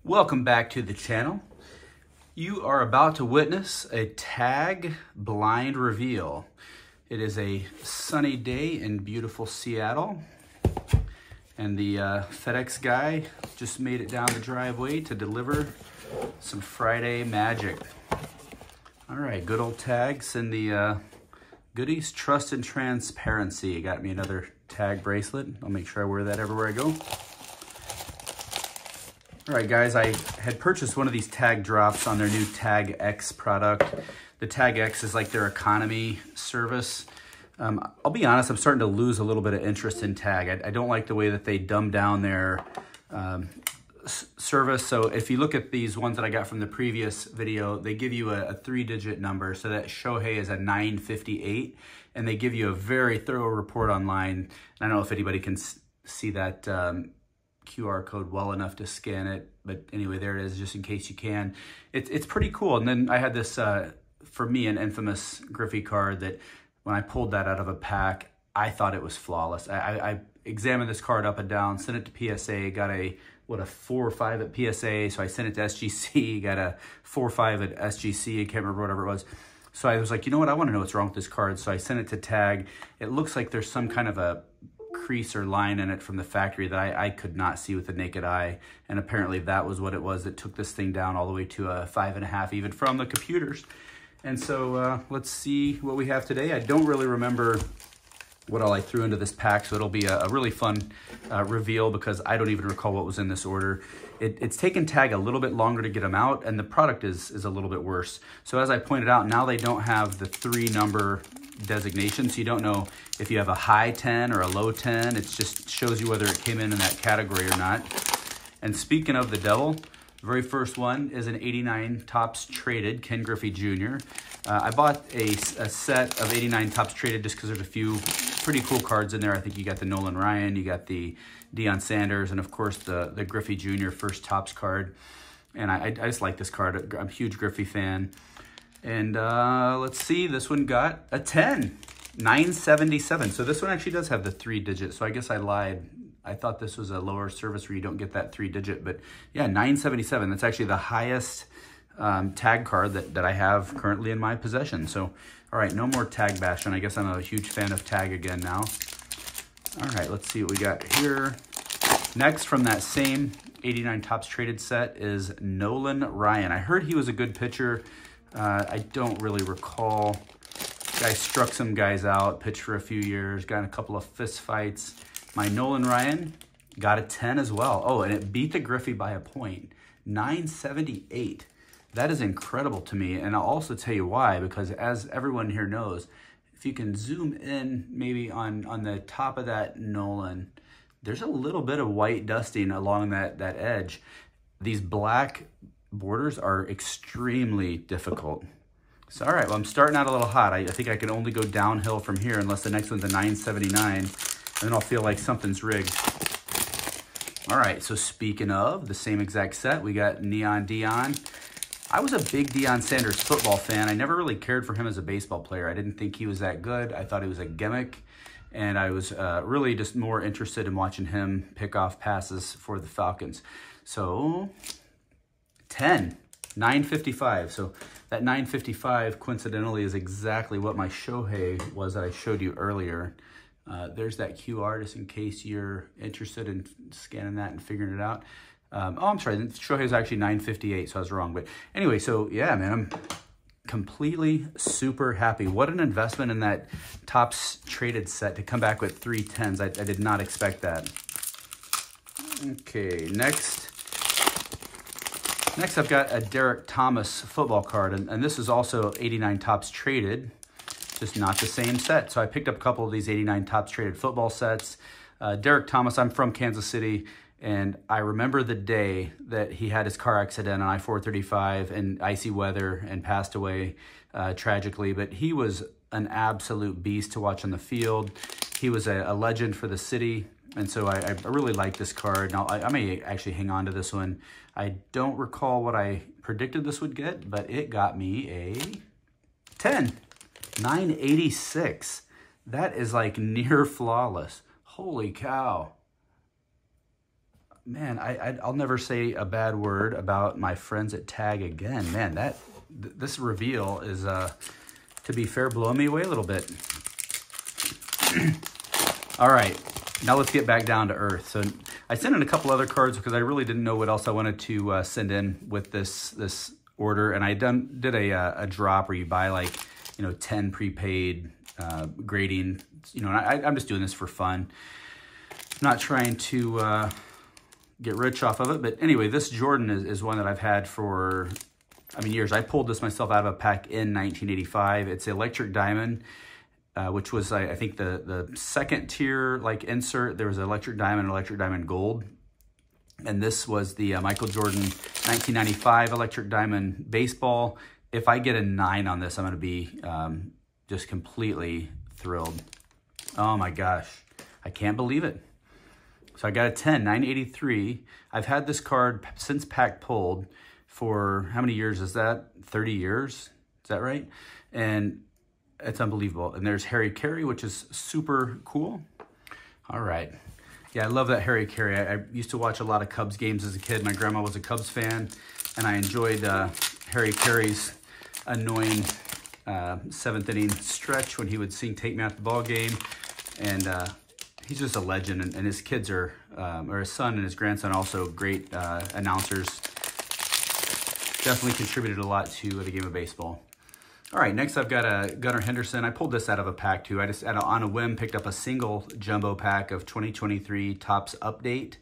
Welcome back to the channel. You are about to witness a tag blind reveal. It is a sunny day in beautiful Seattle, and the FedEx guy just made it down the driveway to deliver some Friday magic. All right, good old tags and the goodies, trust and transparency. Got me another tag bracelet. I'll make sure I wear that everywhere I go. All right, guys, I had purchased one of these tag drops on their new Tag X product. The Tag X is like their economy service. I'll be honest, I'm starting to lose a little bit of interest in tag. I don't like the way that they dumb down their service. So if you look at these ones that I got from the previous video, they give you a 3-digit number. So that Shohei is a 958, and they give you a very thorough report online. And I don't know if anybody can see that QR code well enough to scan it, but anyway, there it is, just in case you can. It's pretty cool. And then I had this, for me, an infamous Griffey card that when I pulled that out of a pack, I thought it was flawless. I examined this card up and down, sent it to PSA, got a 4 or 5 at PSA, so I sent it to SGC, got a 4 or 5 at SGC, I can't remember whatever it was. So I was like, you know what, I want to know what's wrong with this card, so I sent it to Tag. It looks like there's some kind of a crease or line in it from the factory that I could not see with the naked eye, and apparently that was what it was that took this thing down all the way to a 5.5 even from the computers. And so let's see what we have today. I don't really remember what all I threw into this pack, so it'll be a really fun reveal because I don't even recall what was in this order. It's taken Tag a little bit longer to get them out, and the product is a little bit worse. So as I pointed out, now they don't have the 3-number designation, so you don't know if you have a high 10 or a low 10. It just shows you whether it came in that category or not. And speaking of the devil, the very first one is an 89 Topps Traded Ken Griffey Jr. I bought a set of 89 Topps Traded just because there's a few pretty cool cards in there. I think you got the Nolan Ryan, you got the Dion Sanders, and of course the Griffey Jr. first Topps card. And I just like this card. I'm a huge Griffey fan. And let's see, this one got a 10, 977. So this one actually does have the 3-digit. So I guess I lied. I thought this was a lower service where you don't get that 3-digit, but yeah, 977. That's actually the highest tag card that I have currently in my possession. So, all right, no more tag bashing. I guess I'm a huge fan of tag again now. All right, let's see what we got here. Next, from that same 89 Topps Traded set is Nolan Ryan. I heard he was a good pitcher. I don't really recall. Guy struck some guys out, pitched for a few years, got in a couple of fist fights. My Nolan Ryan got a 10 as well. Oh, and it beat the Griffey by a point, 978. That is incredible to me, and I'll also tell you why, because as everyone here knows, if you can zoom in maybe on the top of that Nolan, there's a little bit of white dusting along that edge. These black borders are extremely difficult. So, all right, well, I'm starting out a little hot. I think I can only go downhill from here unless the next one's a 979, and then I'll feel like something's rigged. All right, so speaking of the same exact set, we got Neon Dion. I was a big Deion Sanders football fan. I never really cared for him as a baseball player. I didn't think he was that good. I thought he was a gimmick, and I was really just more interested in watching him pick off passes for the Falcons. So 10, 955. So that 955 coincidentally is exactly what my Shohei was that I showed you earlier. There's that QR just in case you're interested in scanning that and figuring it out. Oh, I'm sorry, Shohei is actually 958, so I was wrong. But anyway, so yeah, man, I'm completely super happy. What an investment in that Topps Traded set to come back with 3 10s. I did not expect that. Okay, next I've got a Derrick Thomas football card, and this is also 89 Topps Traded, just not the same set. So I picked up a couple of these 89 Topps Traded football sets. Derrick Thomas, I'm from Kansas City, and I remember the day that he had his car accident on I-435 in icy weather and passed away tragically, but he was an absolute beast to watch on the field. He was a legend for the city. And so I really like this card. Now, I may actually hang on to this one. I don't recall what I predicted this would get, but it got me a 10, 986. That is like near flawless. Holy cow. man, I'll never say a bad word about my friends at Tag again. Man, this reveal is, to be fair, blowing me away a little bit. All right, now let's get back down to earth. So I sent in a couple other cards because I really didn't know what else I wanted to send in with this order. And I did a drop where you buy like, 10 prepaid grading, and I'm just doing this for fun. I'm not trying to get rich off of it. But anyway, this Jordan is one that I've had for, years. I pulled this myself out of a pack in 1985. It's Electric Diamond, which was, I think, the second tier like insert. There was Electric Diamond, Electric Diamond Gold. And this was the Michael Jordan 1995 Electric Diamond Baseball. If I get a 9 on this, I'm going to be just completely thrilled. Oh my gosh, I can't believe it. So I got a 10, 983. I've had this card since pack pulled for how many years is that? 30 years? Is that right? And it's unbelievable. And there's Harry Carey, which is super cool. All right. Yeah, I love that Harry Carey. I used to watch a lot of Cubs games as a kid. My grandma was a Cubs fan, and I enjoyed Harry Carey's annoying 7th inning stretch when he would sing "Take Me Out the Ball Game," and he's just a legend. And his kids are, or his son and his grandson, also great announcers. Definitely contributed a lot to the game of baseball. All right, next I've got a Gunnar Henderson. I pulled this out of a pack too. I just, on a whim, picked up a single jumbo pack of 2023 Topps Update.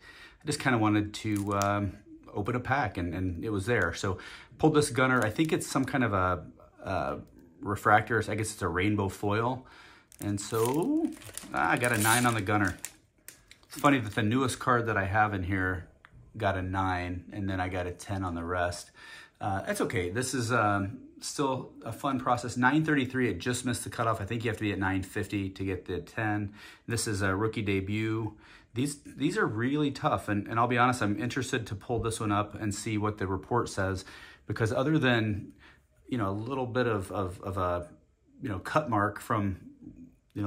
I just kind of wanted to open a pack, and it was there. So pulled this Gunnar. I think it's some kind of a refractor. I guess it's a rainbow foil. And so I got a 9 on the Gunnar. It's funny that the newest card that I have in here got a 9, and then I got a 10 on the rest. That's okay. This is still a fun process. 933, it just missed the cutoff. I think you have to be at 950 to get the 10. This is a rookie debut. These are really tough, and I'll be honest, I'm interested to pull this one up and see what the report says, because other than, a little bit of a, cut mark from,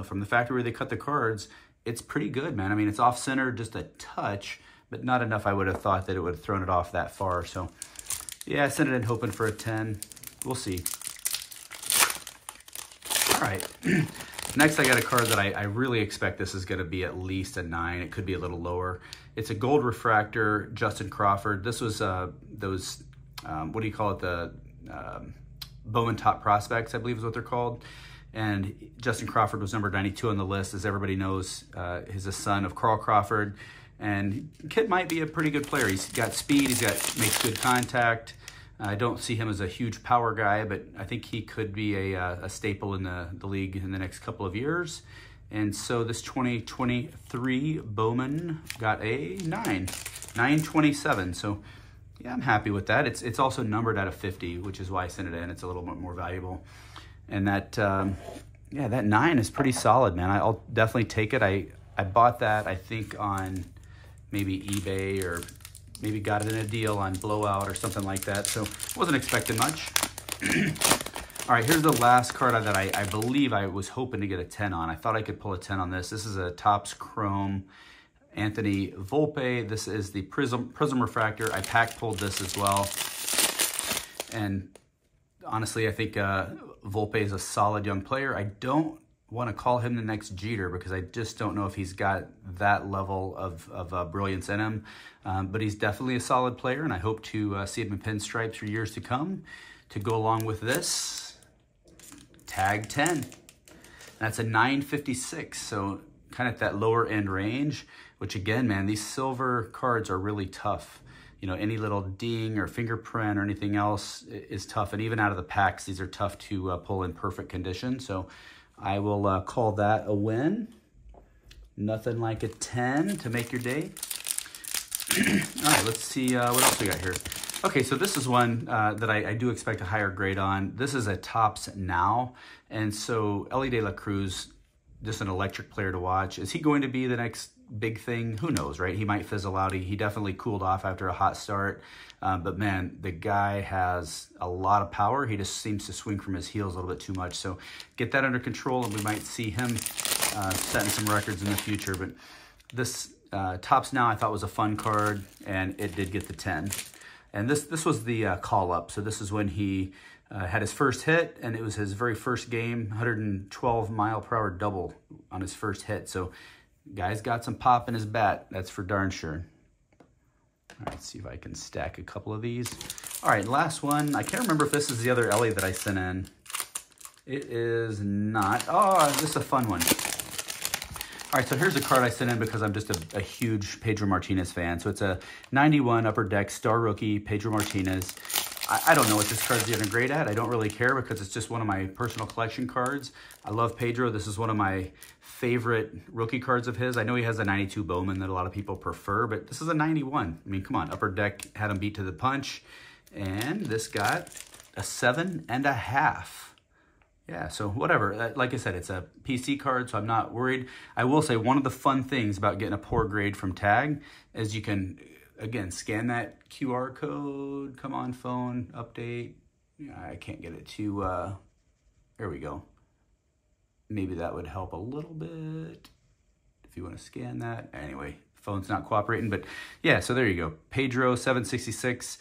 from the factory where they cut the cards, it's pretty good, man. It's off center just a touch, but not enough I would have thought that it would have thrown it off that far. So yeah, I sent it in hoping for a 10. We'll see. All right. Next, I got a card that I really expect this is going to be at least a 9. It could be a little lower. It's a gold refractor, Justin Crawford. This was those, what do you call it? The Bowman Top Prospects, I believe is what they're called. And Justin Crawford was number 92 on the list. As everybody knows, he's a son of Carl Crawford. And kid might be a pretty good player. He's got speed, makes good contact. I don't see him as a huge power guy, but I think he could be a staple in the league in the next couple of years. And so this 2023 Bowman got a 927. So yeah, I'm happy with that. It's also numbered out of 50, which is why I sent it in. It's a little bit more valuable. And that, yeah, that 9 is pretty solid, man. I'll definitely take it. I bought that, I think, on maybe eBay, or maybe got it in a deal on Blowout or something like that. So wasn't expecting much. All right, here's the last card that I believe I was hoping to get a 10 on. I thought I could pull a 10 on this. This is a Topps Chrome Anthony Volpe. This is the Prism Refractor. I pack pulled this as well. And honestly, I think Volpe is a solid young player. I don't want to call him the next Jeter because I just don't know if he's got that level of brilliance in him. But he's definitely a solid player, and I hope to see him in pinstripes for years to come. To go along with this, tag 10. That's a 956, so kind of at that lower end range, which again, man, these silver cards are really tough. Any little ding or fingerprint or anything else is tough. And even out of the packs, these are tough to pull in perfect condition. So I will call that a win. Nothing like a 10 to make your day. All right, let's see what else we got here. Okay, so this is one that I do expect a higher grade on. This is a Topps Now. And so Ellie De La Cruz, just an electric player to watch. Is he going to be the next big thing? Who knows, right? He might fizzle out. He definitely cooled off after a hot start. But man, the guy has a lot of power. He just seems to swing from his heels a little bit too much. So get that under control, and we might see him setting some records in the future. But this Tops Now I thought was a fun card, and it did get the 10. And this was the call-up, so this is when he had his first hit, and it was his very first game, 112-mile-per-hour double on his first hit. So guy's got some pop in his bat, that's for darn sure. All right, let's see if I can stack a couple of these. All right, last one. I can't remember if this is the other Elly that I sent in. It is not. Oh, this is a fun one. All right, so here's a card I sent in because I'm just a huge Pedro Martinez fan. So it's a 91 Upper Deck Star Rookie Pedro Martinez. I don't know what this card's even great at. I don't really care because it's just one of my personal collection cards. I love Pedro. This is one of my favorite rookie cards of his. I know he has a 92 Bowman that a lot of people prefer, but this is a 91. I mean, come on, Upper Deck had him beat to the punch. And this got a 7.5. Yeah, so whatever. Like I said, it's a PC card, so I'm not worried. I will say one of the fun things about getting a poor grade from Tag is you can, again, scan that QR code. Come on, phone, update. Yeah, I can't get it to, there we go. Maybe that would help a little bit if you want to scan that. Anyway, phone's not cooperating, but yeah, so there you go. Pedro, 766.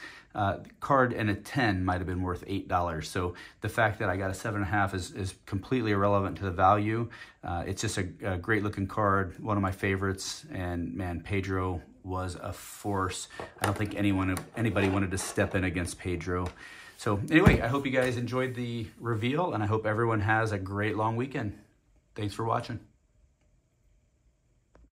Card and a 10 might have been worth $8. So the fact that I got a 7.5 is completely irrelevant to the value. It's just a great looking card, one of my favorites. And man, Pedro was a force. I don't think anybody wanted to step in against Pedro. So anyway, I hope you guys enjoyed the reveal, and I hope everyone has a great long weekend. Thanks for watching.